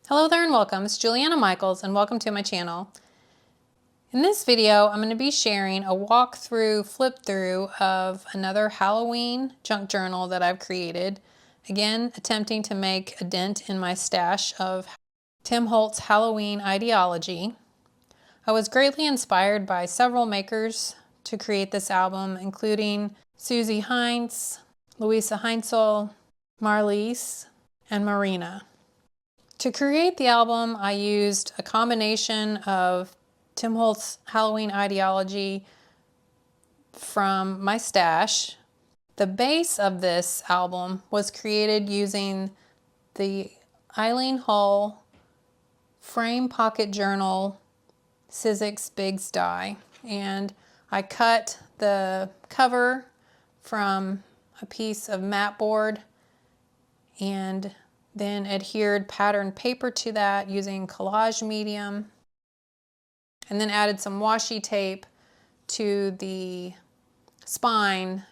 Hello there and welcome. It's Juliana Michaels and welcome to my channel. In this video, I'm going to be sharing a walkthrough, flip through of another Halloween junk journal that I've created. Again, attempting to make a dent in my stash of Tim Holtz Halloween Idea-ology. I was greatly inspired by several makers to create this album, including Susie Heinz, Louisa Heinzel, Marlise, and Marina. To create the album, I used a combination of Tim Holtz Halloween Idea-ology from my stash. The base of this album was created using the Eileen Hull Frame Pocket Journal Sizzix Bigs die, and I cut the cover from a piece of mat board and then adhered patterned paper to that using collage medium, and then added some washi tape to the spine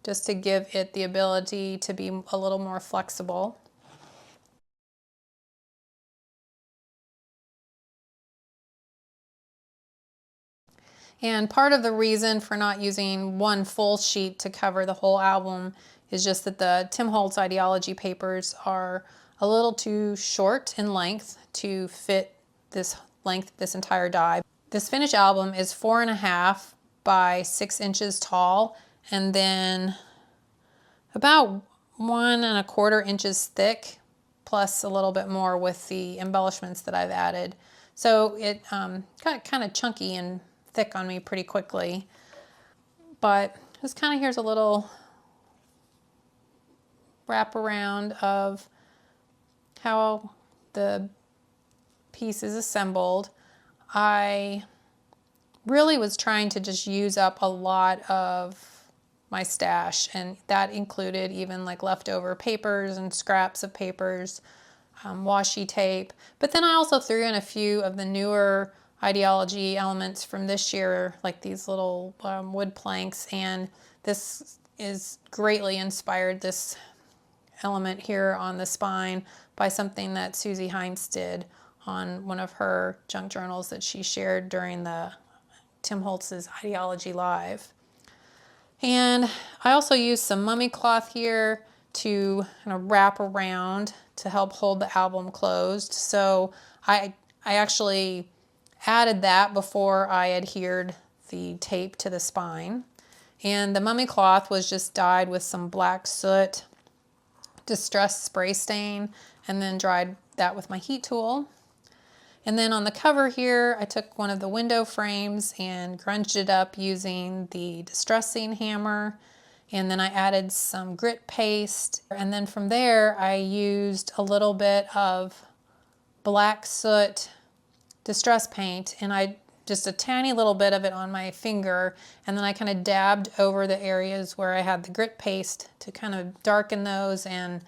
just to give it the ability to be a little more flexible. And part of the reason for not using one full sheet to cover the whole album is just that the Tim Holtz Idea-ology papers are a little too short in length to fit this length, this entire die. This finished album is 4.5 by 6 inches tall, and then about 1.25 inches thick, plus a little bit more with the embellishments that I've added. So it got kind of chunky and thick on me pretty quickly, but just kind of, here's a little wraparound of how the piece is assembled. I really was trying to just use up a lot of my stash, and that included even like leftover papers and scraps of papers, washi tape, but then I also threw in a few of the newer Idea-ology elements from this year, like these little wood planks, and this is greatly inspired, this element here on the spine, by something that Susie Heinz did on one of her junk journals that she shared during the Tim Holtz's Idea-ology Live. And I also used some mummy cloth here to kind of wrap around to help hold the album closed. So I actually added that before I adhered the tape to the spine. And the mummy cloth was just dyed with some black soot, distressed spray stain, and then dried that with my heat tool. And then on the cover here, I took one of the window frames and grunged it up using the distressing hammer, and then I added some grit paste, and then from there I used a little bit of black soot distress paint, and I just a tiny little bit of it on my finger, and then I kind of dabbed over the areas where I had the grit paste to kind of darken those and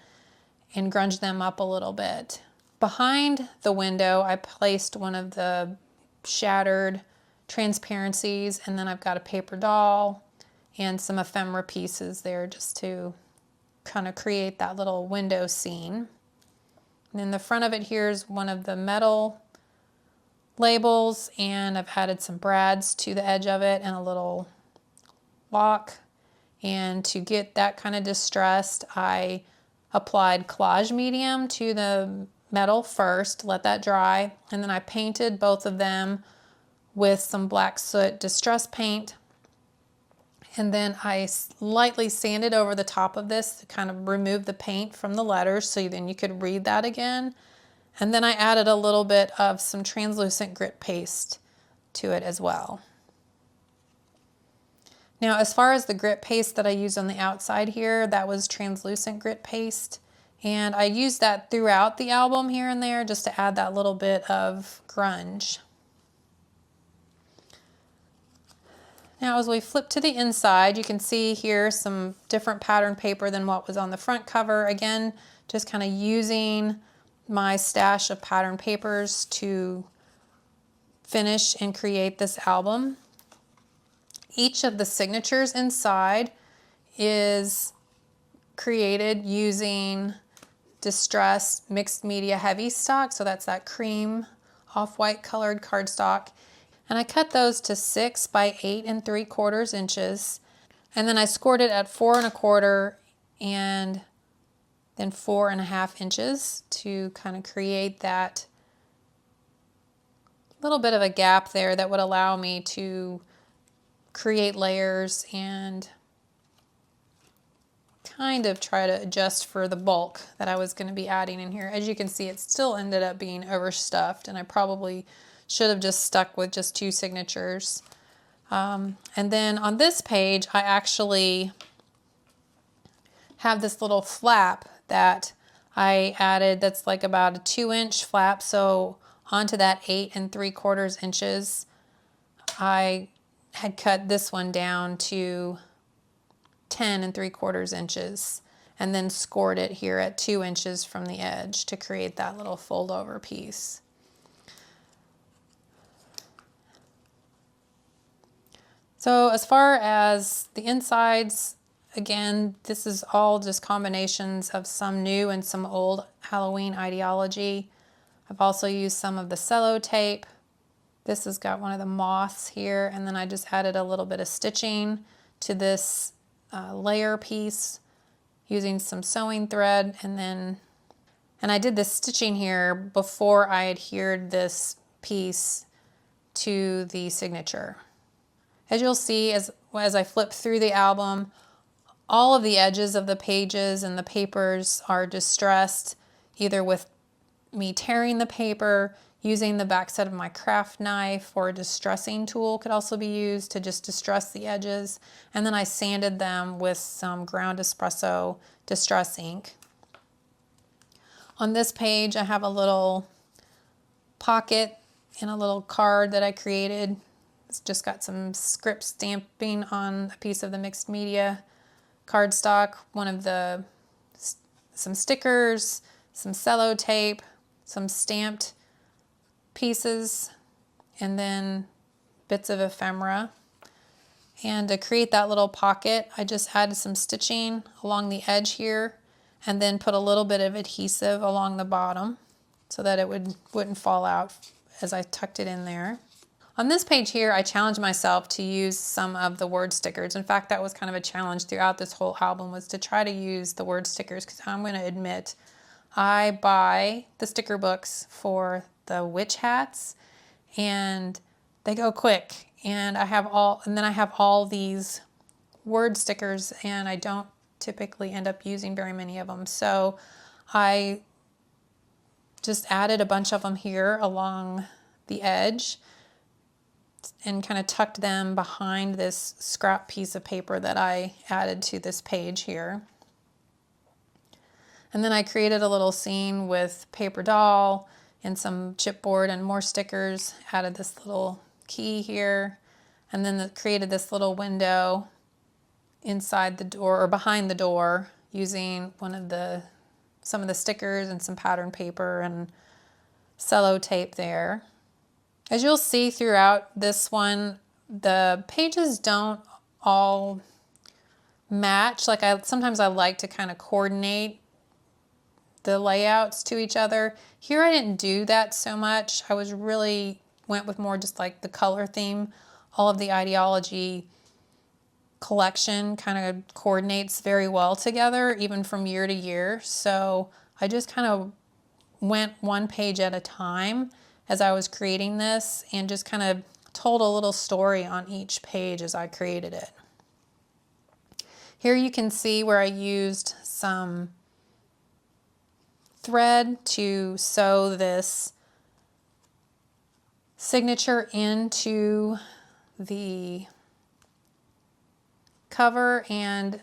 grunge them up a little bit. Behind the window, I placed one of the shattered Transparencies, and then I've got a paper doll and some ephemera pieces there just to kind of create that little window scene. And in the front of it, here's one of the metal labels, and I've added some brads to the edge of it and a little lock. And to get that kind of distressed, I applied collage medium to the metal first, let that dry, and then I painted both of them with some black soot distress paint, and then I lightly sanded over the top of this to kind of remove the paint from the letters so then you could read that again. And then I added a little bit of some translucent grit paste to it as well. Now, as far as the grit paste that I used on the outside here, that was translucent grit paste. And I used that throughout the album here and there just to add that little bit of grunge. Now, as we flip to the inside, you can see here some different pattern paper than what was on the front cover. Again, just kind of using my stash of pattern papers to finish and create this album. Each of the signatures inside is created using distressed mixed media heavy stock, so that's that cream off-white colored cardstock. And I cut those to 6 by 8 3/4 inches. And then I scored it at 4 1/4 and then 4 1/2 inches to kind of create that little bit of a gap there that would allow me to create layers and kind of try to adjust for the bulk that I was going to be adding in here. As you can see, it still ended up being overstuffed, and I probably should have just stuck with just 2 signatures. And then on this page, I actually have this little flap that I added that's like about a 2-inch flap. So onto that 8 3/4 inches, I had cut this one down to 10 3/4 inches and then scored it here at 2 inches from the edge to create that little fold over piece. So as far as the insides, again, this is all just combinations of some new and some old Halloween ideology. I've also used some of the cello tape. This has got one of the moths here, and then I just added a little bit of stitching to this layer piece using some sewing thread, and I did this stitching here before I adhered this piece to the signature. As you'll see, as I flip through the album, all of the edges of the pages and the papers are distressed, either with me tearing the paper, using the backside of my craft knife, or a distressing tool could also be used to just distress the edges. And then I sanded them with some ground espresso distress ink. On this page, I have a little pocket and a little card that I created. It's just got some script stamping on a piece of the mixed media cardstock, some stickers, some cello tape, some stamped pieces, and then bits of ephemera. And to create that little pocket, I just added some stitching along the edge here and then put a little bit of adhesive along the bottom so that it wouldn't fall out as I tucked it in there. On this page here, I challenged myself to use some of the word stickers. In fact, that was kind of a challenge throughout this whole album, was to try to use the word stickers, because I'm going to admit I buy the sticker books for the witch hats and they go quick, and then I have all these word stickers and I don't typically end up using very many of them. So I just added a bunch of them here along the edge and kind of tucked them behind this scrap piece of paper that I added to this page here. And then I created a little scene with paper doll and some chipboard and more stickers, added this little key here, and then created this little window inside the door or behind the door using some of the stickers and some pattern paper and cello tape there. As you'll see throughout this one, the pages don't all match. Sometimes I like to kind of coordinate the layouts to each other. Here I didn't do that so much. I went with more just like the color theme. All of the ideology collection kind of coordinates very well together, even from year to year. So I just kind of went one page at a time as I was creating this, and just kind of told a little story on each page as I created it. Here you can see where I used some thread to sew this signature into the cover, and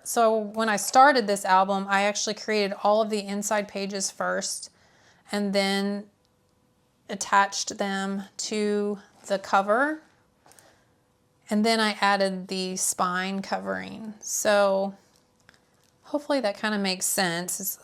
So when I started this album, I actually created all of the inside pages first and then attached them to the cover. And then I added the spine covering. So hopefully that kind of makes sense.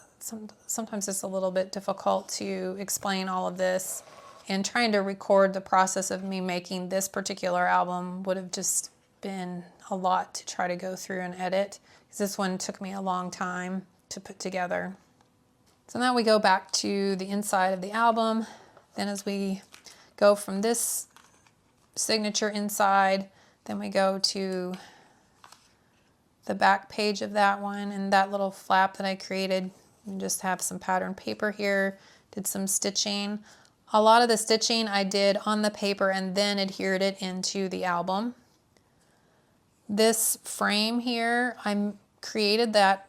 Sometimes it's a little bit difficult to explain all of this, and trying to record the process of me making this particular album would have just been a lot to try to go through and edit, because this one took me a long time to put together. So now we go back to the inside of the album. Then as we go from this signature inside, then we go to the back page of that one, and that little flap that I created, and just have some pattern paper here, did some stitching. A lot of the stitching I did on the paper and then adhered it into the album. This frame here, I created that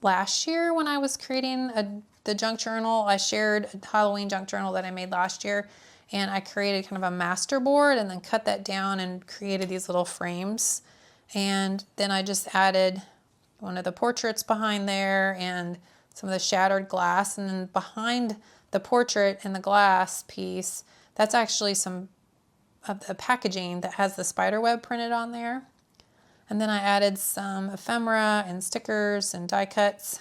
last year when I was creating the junk journal. I shared a Halloween junk journal that I made last year, and I created kind of a master board and then cut that down and created these little frames. And then I just added one of the portraits behind there and some of the shattered glass. And then behind the portrait and the glass piece, that's actually some of the packaging that has the spider web printed on there. And then I added some ephemera and stickers and die cuts.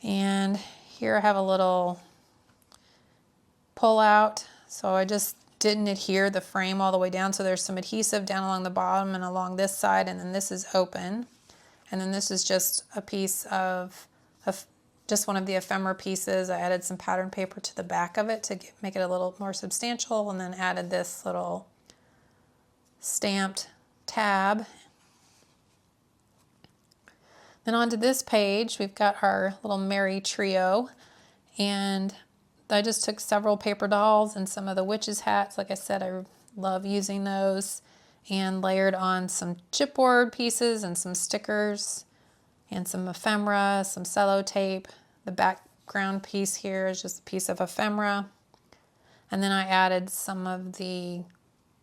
And here I have a little pull out. So I just didn't adhere the frame all the way down. So there's some adhesive down along the bottom and along this side, and then this is open. And then this is just a piece of just one of the ephemera pieces. I added some pattern paper to the back of it to make it a little more substantial, and then added this little stamped tab. Then onto this page, we've got our little merry trio, and I just took several paper dolls and some of the witches' hats. Like I said, I love using those, and layered on some chipboard pieces and some stickers and some ephemera, some cello tape. The background piece here is just a piece of ephemera. And then I added some of the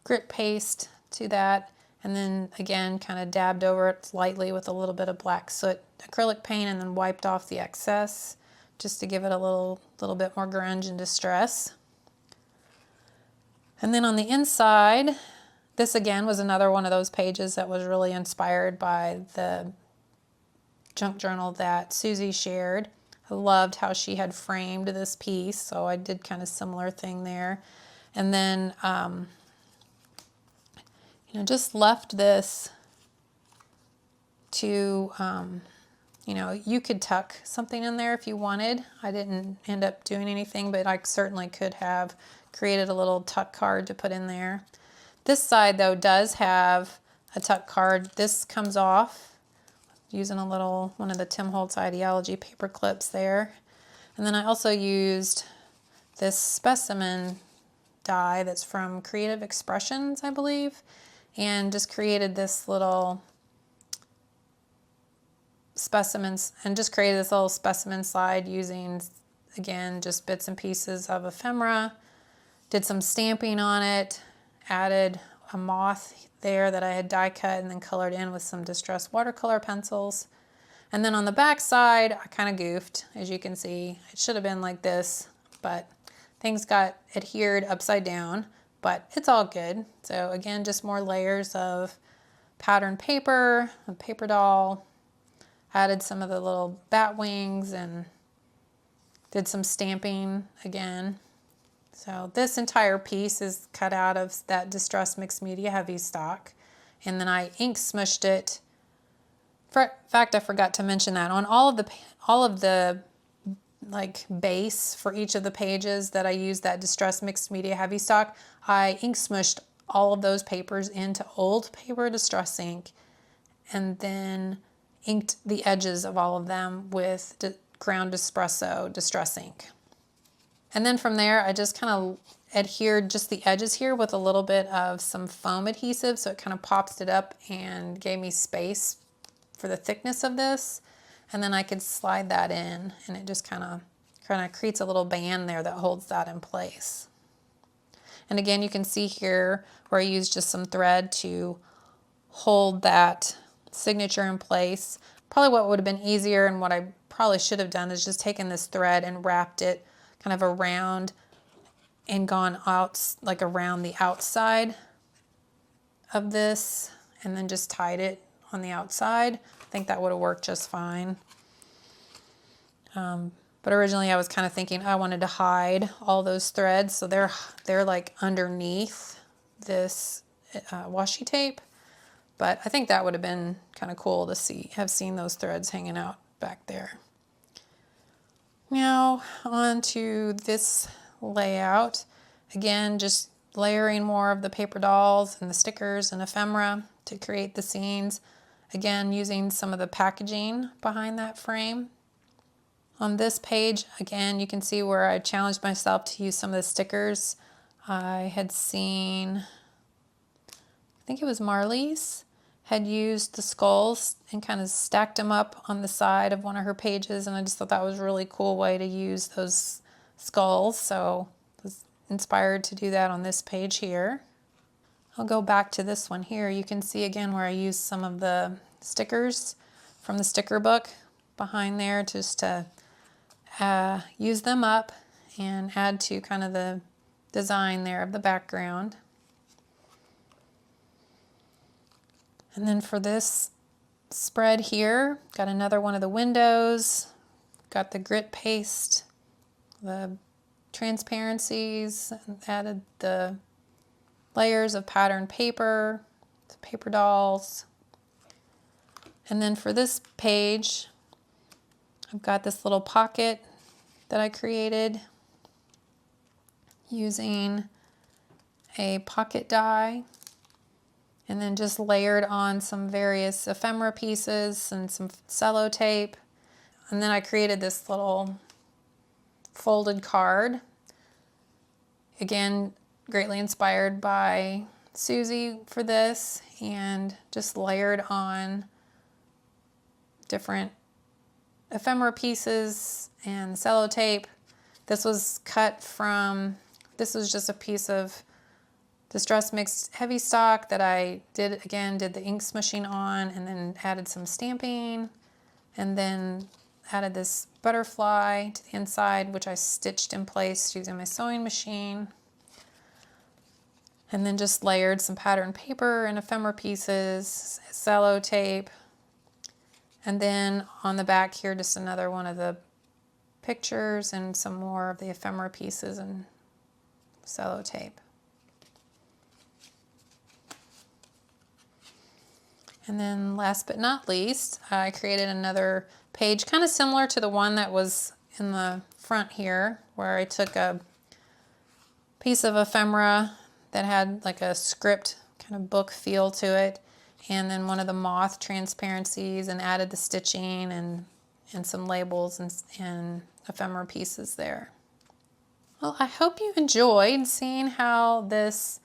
grit paste to that, and then again kind of dabbed over it lightly with a little bit of black soot acrylic paint, and then wiped off the excess just to give it a little bit more grunge and distress. And then on the inside, this again was another one of those pages that was really inspired by the junk journal that Susie shared. I loved how she had framed this piece, so I did kind of similar thing there. And then just left this to you could tuck something in there if you wanted. I didn't end up doing anything, but I certainly could have created a little tuck card to put in there. This side though does have a tuck card. This comes off using one of the Tim Holtz Idea-ology paper clips there. And then I also used this specimen die that's from Creative Expressions, I believe, and just created this little specimens, and just created this little specimen slide using, again, just bits and pieces of ephemera. Did some stamping on it, added a moth there that I had die cut and then colored in with some distressed watercolor pencils. And then on the back side, I kind of goofed, as you can see. It should have been like this, but things got adhered upside down, but it's all good. So again, just more layers of patterned paper, a paper doll. Added some of the little bat wings and did some stamping again. So this entire piece is cut out of that Distress Mixed Media Heavy Stock. And then I ink smushed it. In fact, I forgot to mention that on all of the like base for each of the pages that I used that Distress Mixed Media Heavy Stock, I ink smushed all of those papers into old paper distress ink, and then inked the edges of all of them with ground espresso distress ink. And then from there, I just kind of adhered just the edges here with a little bit of some foam adhesive, so it kind of pops it up and gave me space for the thickness of this. And then I could slide that in, and it just kind of creates a little band there that holds that in place. And again, you can see here where I used just some thread to hold that signature in place. Probably what would have been easier, and what I probably should have done, is just taken this thread and wrapped it kind of around and gone out like around the outside of this, and then just tied it on the outside. I think that would have worked just fine. But originally I was kind of thinking I wanted to hide all those threads, so they're like underneath this washi tape. But I think that would have been kind of cool to have seen those threads hanging out back there. Now on to this layout. Again, just layering more of the paper dolls and the stickers and ephemera to create the scenes. Again, using some of the packaging behind that frame. On this page, again, you can see where I challenged myself to use some of the stickers. I had seen, I think it was Marley's, had used the skulls and kind of stacked them up on the side of one of her pages, and I just thought that was a really cool way to use those skulls, so I was inspired to do that on this page here. I'll go back to this one here. You can see again where I used some of the stickers from the sticker book behind there just to use them up and add to kind of the design there of the background. And then for this spread here, got another one of the windows, got the grit paste, the transparencies, added the layers of patterned paper, the paper dolls. And then for this page, I've got this little pocket that I created using a pocket die, and then just layered on some various ephemera pieces and some cello tape. And then I created this little folded card. Again, greatly inspired by Susie for this, and just layered on different ephemera pieces and cello tape. This was cut from, this was just a piece of Distress Mixed Heavy Stock that I did the ink smooshing on, and then added some stamping, and then added this butterfly to the inside, which I stitched in place using my sewing machine. And then just layered some patterned paper and ephemera pieces, cello tape. And then on the back here, just another one of the pictures and some more of the ephemera pieces and cello tape. And then last but not least, I created another page kind of similar to the one that was in the front here, where I took a piece of ephemera that had like a script kind of book feel to it, and then one of the moth transparencies, and added the stitching and some labels and ephemera pieces there. Well, I hope you enjoyed seeing how this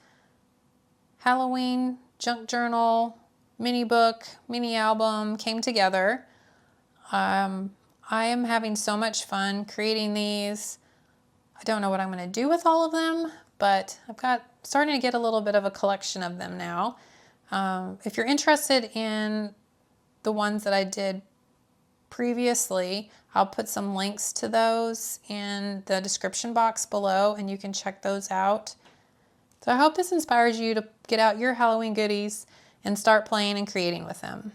Halloween junk journal mini book, mini album came together. I am having so much fun creating these. I don't know what I'm going to do with all of them, but I've starting to get a little bit of a collection of them now. If you're interested in the ones that I did previously, I'll put some links to those in the description box below, and you can check those out. So I hope this inspires you to get out your Halloween goodies and start playing and creating with them.